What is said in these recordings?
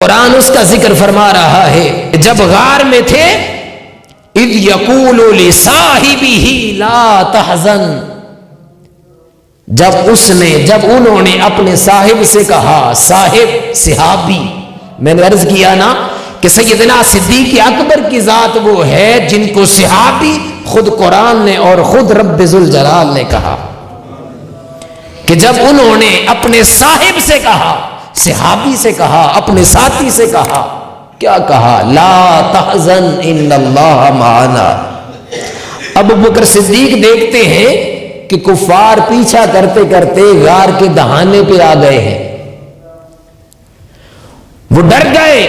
قرآن اس کا ذکر فرما رہا ہے جب غار میں تھے اذ یقول لصاحبہ لا تحزن، جب انہوں نے اپنے صاحب سے کہا، صاحب صحابی، میں نے عرض کیا نا کہ سیدنا صدیق اکبر کی ذات وہ ہے جن کو صحابی خود قرآن نے اور خود رب ذوالجلال نے کہا، کہ جب انہوں نے اپنے صاحب سے کہا، صحابی سے کہا، اپنے ساتھی سے کہا، کیا کہا؟ لا تحزن ان اللہ معنا۔ ابو بکر صدیق دیکھتے ہیں کہ کفار پیچھا کرتے کرتے غار کے دہانے پہ آ گئے ہیں، وہ ڈر گئے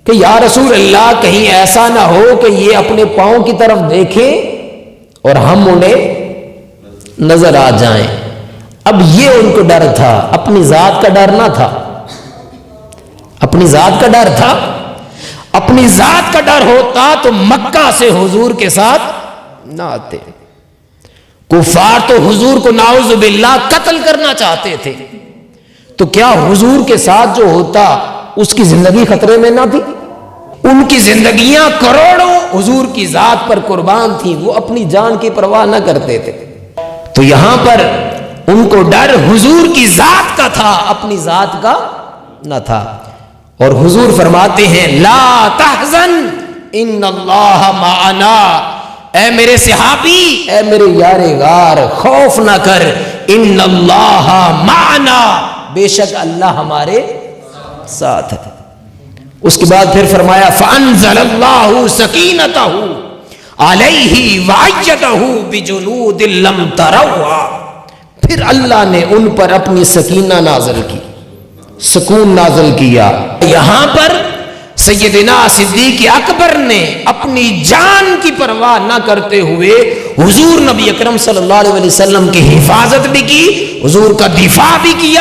کہ یا رسول اللہ کہیں ایسا نہ ہو کہ یہ اپنے پاؤں کی طرف دیکھیں اور ہم انہیں نظر آ جائیں۔ اب یہ ان کو ڈر تھا، اپنی ذات کا ڈر نہ تھا، اپنی ذات کا ڈر تھا۔ اپنی ذات کا ڈر ہوتا تو مکہ سے حضور کے ساتھ نہ آتے۔ کفار تو حضور کو نعوذ باللہ قتل کرنا چاہتے تھے، تو کیا حضور کے ساتھ جو ہوتا اس کی زندگی خطرے میں نہ تھی؟ ان کی زندگیاں کروڑوں حضور کی ذات پر قربان تھی، وہ اپنی جان کی پرواہ نہ کرتے تھے۔ تو یہاں پر ان کو ڈر حضور کی ذات کا تھا، اپنی ذات کا نہ تھا۔ اور حضور فرماتے ہیں لا تحزن ان اللہ معنا، اے میرے صحابی، اے میرے یار غار، خوف نہ کر، ان اللہ معنا، بے شک اللہ ہمارے ساتھ ہے۔ اس کے بعد پھر فرمایا فانزل اللہ سکینتہ علیہ وایدہ بجنود لم تروها، پھر اللہ نے ان پر اپنی سکینہ نازل کی، سکون نازل کیا۔ یہاں پر سیدنا صدیق اکبر نے اپنی جان کی پرواہ نہ کرتے ہوئے حضور نبی اکرم صلی اللہ علیہ وسلم کی حفاظت بھی کی، حضور کا دفاع بھی کیا۔